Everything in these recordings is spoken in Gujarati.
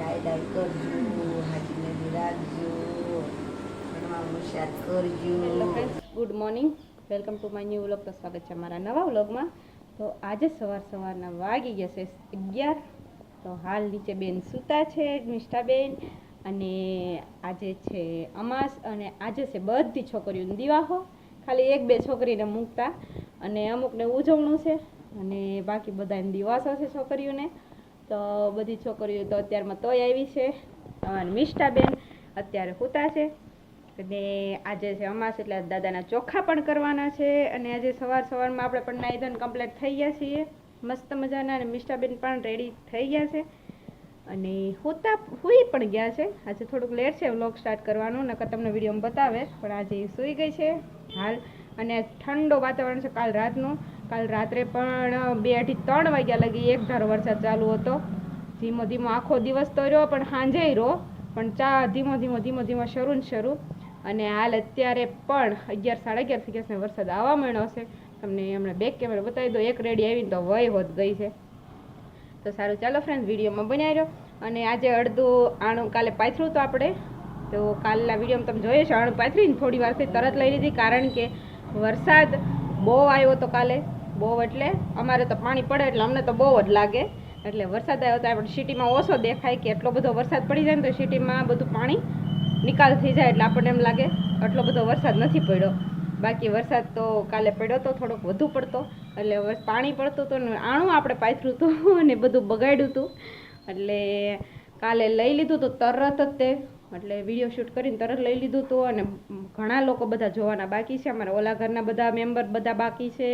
ડાય કરજો, હાજીને રાખજો, ભણવાનું શાક કરજો. Hello friends, good morning, welcome to my new vlog. તો સ્વાગત છે અમારા નવા વ્લોગમાં. તો આજે સવારના વાગી ગયા છે 11. તો હાલ નીચે બેન સૂતા છે, મિષ્ટાબેન, અને આજે છે અમાસ, અને આજે છે બધી છોકરીઓને દિવાહો. ખાલી એક બે છોકરીને મૂકતા, અને અમુકને ઉજવણું છે, અને બાકી બધાને દિવાસો છે છોકરીઓને. તો બધી છોકરીઓ તો અત્યારમાં તોય આવી છે. અને મિષ્ટાબેન અત્યારે સૂતા છે, અને આજે છે અમાસ એટલે દાદાના ચોખા પણ કરવાના છે. અને આજે સવારમાં આપણે પણ નાહી ધોઈને કમ્પ્લીટ થઈ ગયા છીએ મસ્ત મજાના, અને મિષ્ટાબેન પણ રેડી થઈ ગયા છે, અને સૂઈ પણ ગયા છે. આજે થોડુંક લેટ છે વ્લોગ સ્ટાર્ટ કરવાનું, નકર તમને વિડીયોમાં બતાવે, પણ આજે સૂઈ ગઈ છે હાલ. અને ઠંડો વાતાવરણ છે કાલ રાત્રે પણ 2-3 વાગ્યા લગી એક ધારો વરસાદ ચાલુ હતો. ધીમો ધીમો આખો દિવસ તો રહ્યો, પણ સાંજે રહ્યો, પણ ધીમો ધીમો શરૂ. અને હાલ અત્યારે પણ 11-11:30 થઈ ગયા છે, વરસાદ આવવા માંડ્યો છે. તમને હમણાં બેક કેમેરા બતાવી દો, એક રેડી આવીને તો વય હોત ગઈ છે. તો સારું, ચાલો ફ્રેન્ડ, વિડીયોમાં બનાવી રહ્યો. અને આજે અડધું આણું કાલે પાથર્યું તો આપણે, તો કાલના વિડીયોમાં તમે જોઈએ છો આણું પાથરીને થોડી વારથી તરત લઈ લીધી, કારણ કે વરસાદ બહુ આવ્યો તો કાલે. બહુ એટલે અમારે તો પાણી પડે એટલે અમને તો બહુ જ લાગે. એટલે વરસાદ આવ્યો તો આપણે સિટીમાં ઓછો દેખાય કે એટલો બધો વરસાદ પડી જાય ને, તો સિટીમાં બધું પાણી નિકાલ થઈ જાય, એટલે આપણને એમ લાગે આટલો બધો વરસાદ નથી પડ્યો. બાકી વરસાદ તો કાલે પડ્યો તો થોડોક વધુ પડતો, એટલે પાણી પડતું હતું ને આણું આપણે પાથર્યું હતું અને બધું બગાડ્યું હતું. એટલે કાલે લઈ લીધું હતું તરત જ તે, એટલે વિડીયો શૂટ કરીને તરત લઈ લીધું હતું. અને ઘણા લોકો બધા જોવાના બાકી છે, અમારા ઓલા ઘરના બધા મેમ્બર બધા બાકી છે,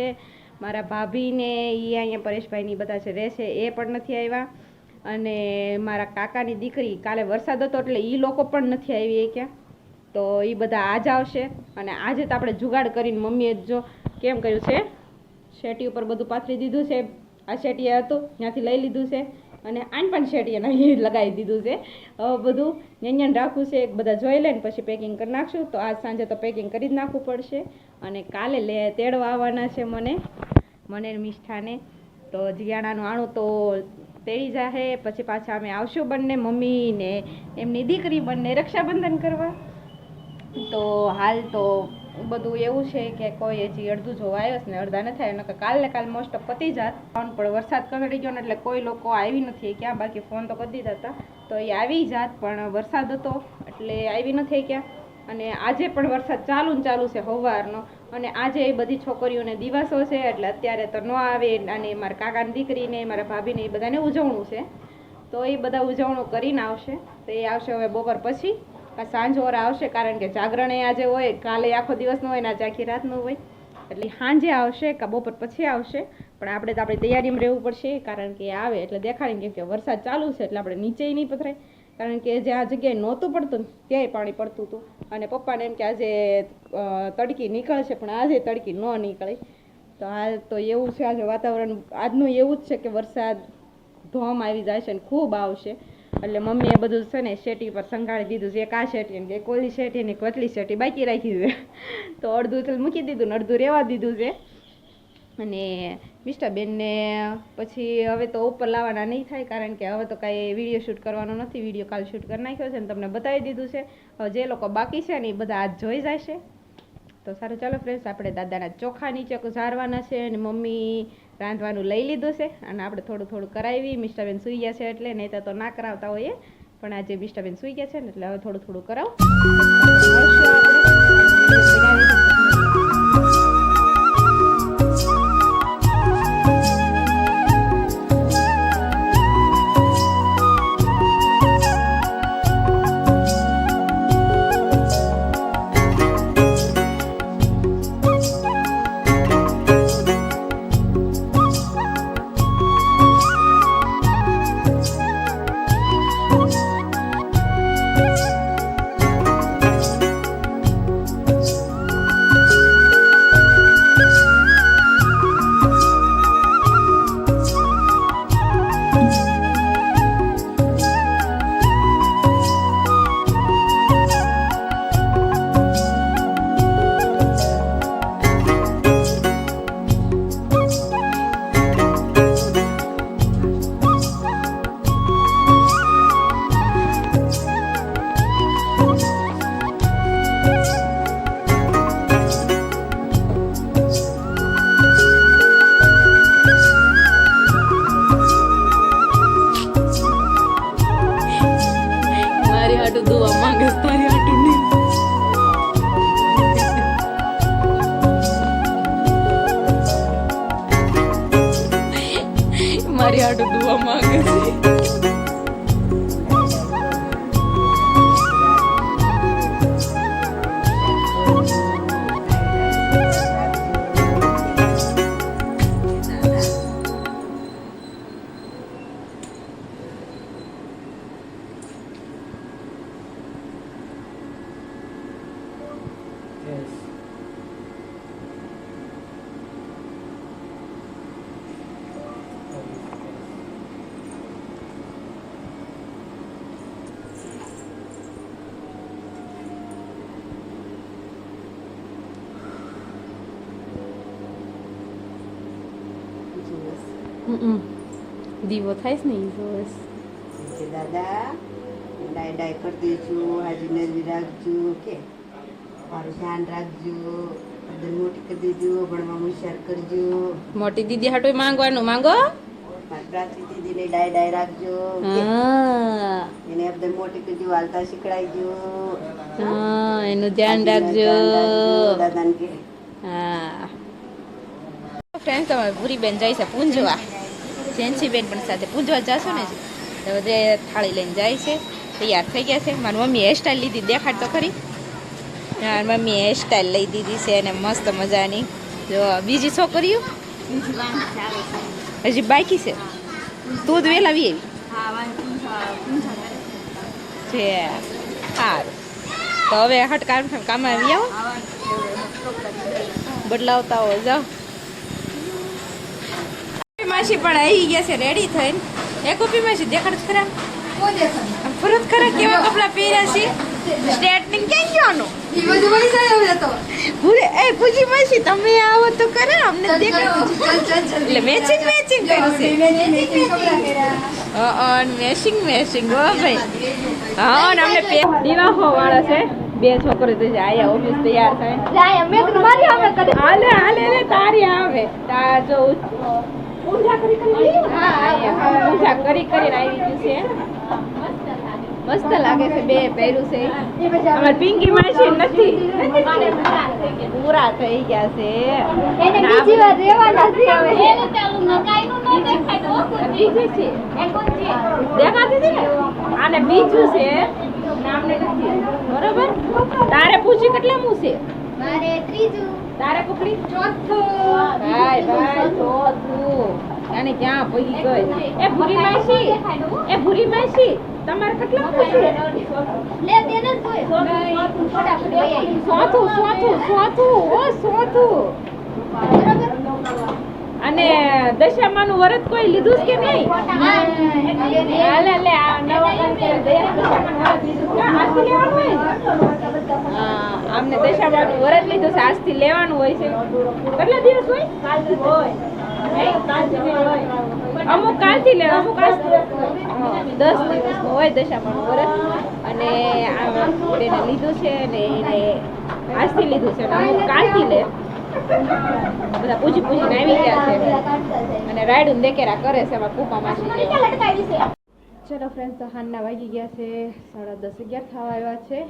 મારા ભાભીને એ અહીંયા પરેશભાઈની બધા છે રહે છે, એ પણ નથી આવ્યા. અને મારા કાકાની દીકરી, કાલે વરસાદ હતો એટલે એ લોકો પણ નથી આવી ક્યાં, તો એ બધા આજ આવશે. અને આજે તો આપણે જુગાડ કરીને મમ્મીએ જો કેમ કર્યું છે, શેટી ઉપર બધું પાથરી દીધું છે. આ શેટીએ હતું ત્યાંથી લઈ લીધું છે, અને આન પણ શેટીએ લગાવી દીધું છે. હવે બધું ન્યાન રાખવું છે, બધા જોઈ લે ને પછી પેકિંગ કરી નાખશું. તો આજ સાંજે તો પેકિંગ કરી જ નાખવું પડશે. અને કાલે તેડવા આવવાના છે મને મિષ્ઠાને. તો જીયાણાનું આણું તો તેડી જાહે, પછી પાછા અમે આવશું બંને, મમ્મી ને એમની દીકરી બંને રક્ષાબંધન કરવા. તો હાલ તો બધું એવું છે કે કોઈ હજી અડધું જોવા આવ્યો છે ને અડધા ન થાય, નકર કાલ મોસ્ટ ઓફ પતી જાત. પણ વરસાદ કસડી ગયો ને એટલે કોઈ લોકો આવી નથી ક્યાં, બાકી ફોન તો કરી દીધા હતા તો એ આવી જાત, પણ વરસાદ હતો એટલે આવી નથી ક્યાં. અને આજે પણ વરસાદ ચાલુ છે સવારનો, અને આજે એ બધી છોકરીઓને દિવસો છે એટલે અત્યારે તો ન આવે. અને મારા કાકાની દીકરીને મારા ભાભીને એ બધાને ઉજવણું છે, તો એ બધા ઉજવણું કરીને આવશે. તો એ આવશે હવે બપોર પછી, સાંજ ઓર આવશે, કારણ કે જાગરણ આજે હોય, કાલે આખો દિવસનું હોય ને આજે આખી રાતનું હોય, એટલે સાંજે આવશે કે બપોર પછી આવશે. પણ આપણે તો આપણી તૈયારીમાં રહેવું પડશે, કારણ કે આવે એટલે દેખાડીને, કેમ કે વરસાદ ચાલુ છે એટલે આપણે નીચે નહીં પથરાય, કારણ કે જ્યાં જગ્યાએ નહોતું પડતું ત્યાંય પાણી પડતું હતું. અને પપ્પાને એમ કે આજે તડકી નીકળશે, પણ આજે તડકી ન નીકળી. તો હાલ તો એવું છે, આજે વાતાવરણ આજનું એવું જ છે કે વરસાદ ધોમ આવી જાય છે ને ખૂબ આવશે. એટલે મમ્મીએ બધું છે ને શેટી પર સંઘાળી દીધું છે, એક આ શેટી ને એક ઓલી શેટી ને વચલી શેટી બાકી રાખી છે. તો અડધું મૂકી દીધું ને અડધું રહેવા દીધું છે. અને મિષ્ટાબેનને પછી હવે તો ઉપર લાવવાના નહીં થાય, કારણ કે હવે તો કાંઈ વિડીયો શૂટ કરવાનો નથી. વિડીયો કાલ શૂટ કરી નાખ્યો છે ને તમને બતાવી દીધું છે. હવે જે લોકો બાકી છે ને એ બધા આજ જોઈ જશે. તો સારું, ચાલો ફ્રેન્ડ્સ, આપણે દાદાના ચોખા નીચે ઝારવાના છે, અને મમ્મી રાંધવાનું લઈ લીધું છે, અને આપણે થોડું કરાવી. મિષ્ટાબેન સૂઈ ગયા છે એટલે, નહીં તો ના કરાવતા હોઈએ, પણ આજે મિષ્ટાબેન સૂઈ ગયા છે ને એટલે હવે થોડું કરાવું. મારી આડું દુઆ માંગે છે. દીવો થાય છે ને ઈ જોઈશ. કે દાદા ડાય ડાય કરી દેજો, હાજી નજર રાખજો, કે મારું ધ્યાન રાખજો, બધું મોટી કરી દેજો, ભણવામાં હોશિયાર કરજો. મોટી દીદી હાટું માંગવાનું માંગો. મારી પ્રાચી દીદીને ડાય ડાય રાખજો, કે હા એને બધું મોટી કરજો, હાલતા શીખડાવજો. હા એનું ધ્યાન રાખજો. દાદાને કે હા ફ્રેન્ડ તમારે પૂરી બેન જાય છે પૂંજવા. જેન્સી બેન પણ સાથે પૂંજવા જશો ને તો બધે થાળી લઈને જાય છે. તૈયાર થઈ ગયા છે. મારી મમ્મી હેરસ્ટાઈલ લીધી, દેખાડ તો ખરી. મારી મમ્મી હેરસ્ટાઈલ લઈ દીધી છે અને મસ્ત મજાની. જો બીજી છોકરીઓ હજી બાકી છે. તું જ વહેલા આવી છે. સારું તો હવે હટ કામ આવી આવો, બદલાવતા હો જાઓ. માસી પણ આવી ગયા છે રેડી થઈને. એ કોપી માસી દેખાડ ખરા, ફરત ખરા કેવા કપડા પહેર્યા છે. સ્ટ્રેટનિંગ ક્યાં ગયોનું? એ પૂજી માસી તમે આવો તો કરે અમને દેખાડ. એટલે મેચિંગ મેચિંગ કર્યું છે. મેચિંગ હો ભાઈ. હા ને અમને દિવાહો વાળા છે. બે છોકરી તો આયા ઓફિસ તૈયાર થાય. હાલે હાલે તારી આવે તાર જો પૂજા કરી કરીને આવી ગયું છે. મસ્ત લાગે છે. બે પહેર્યું છે. અમાર પિંકી માસી નથી, પૂરા થઈ ગયા છે. દેખાતી હતી ને આને બીજું છે, નામને નથી બરોબર. તારે પૂછી કેટલામું છે? તારે કુકડી ચોથું. ભાઈ ચોથું. આને ક્યાં પગી ગઈ? એ ભૂરી માસી તમારે કેટલામું છે? ચોથું. અને દશામાનું વ્રત કોઈ લીધું છે કે નહીં? આમને દશામાનું વ્રત લીધું છે, આજથી લેવાનું હોય છે. કેટલા દિવસ હોય? અમુક કાલથી લે, અમુક 10 દિવસનું હોય દશામાનું વ્રત. અને તેને લીધું છે ને એને આજથી લીધું છે, અમુક કાલથી લે. બધા પૂછી પૂછીને આવી ગયા છે અને રાયડું દેકેરા કરે છે. એમાં કુપા માસી ચલો ફ્રેન્ડ, તો હાનના વાગી ગયા છે 10:30-11 થવા આવ્યા છે.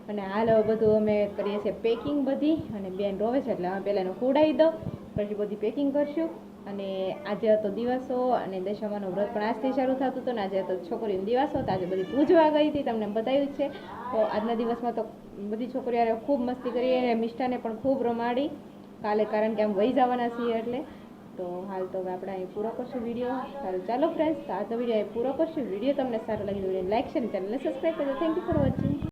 અને હાલ હવે બધું અમે કરીએ છીએ પેકિંગ બધી. અને બેન રોવે છે એટલે અમે પહેલાં એનું ખવડાવી દઉં, પછી બધી પેકિંગ કરશું. અને આજે હતો દિવસો અને દશામાનું વ્રત પણ આજથી શરૂ થતું હતું ને આજે હતો છોકરીનો દિવસો, તો આજે બધી પૂજવા ગઈ હતી, તમને બતાવ્યું છે. તો આજના દિવસમાં તો બધી છોકરીઓ ખૂબ મસ્તી કરી અને મિષ્ટાને પણ ખૂબ રમાડી કાલે, કારણ કે આમ વહી જવાના છીએ એટલે. તો હાલ તો હવે આપણે અહીં પૂરો કરશું વિડીયો. સારું ચાલો ફ્રેન્ડ્સ, તો આ તો વિડીયો અહીં પૂરો કરશું. વિડીયો તમને સારો લાગી તો વિડીયો લાઈક છે અને ચેનલને સબસ્ક્રાઈબ કરજો. Thank you for watching.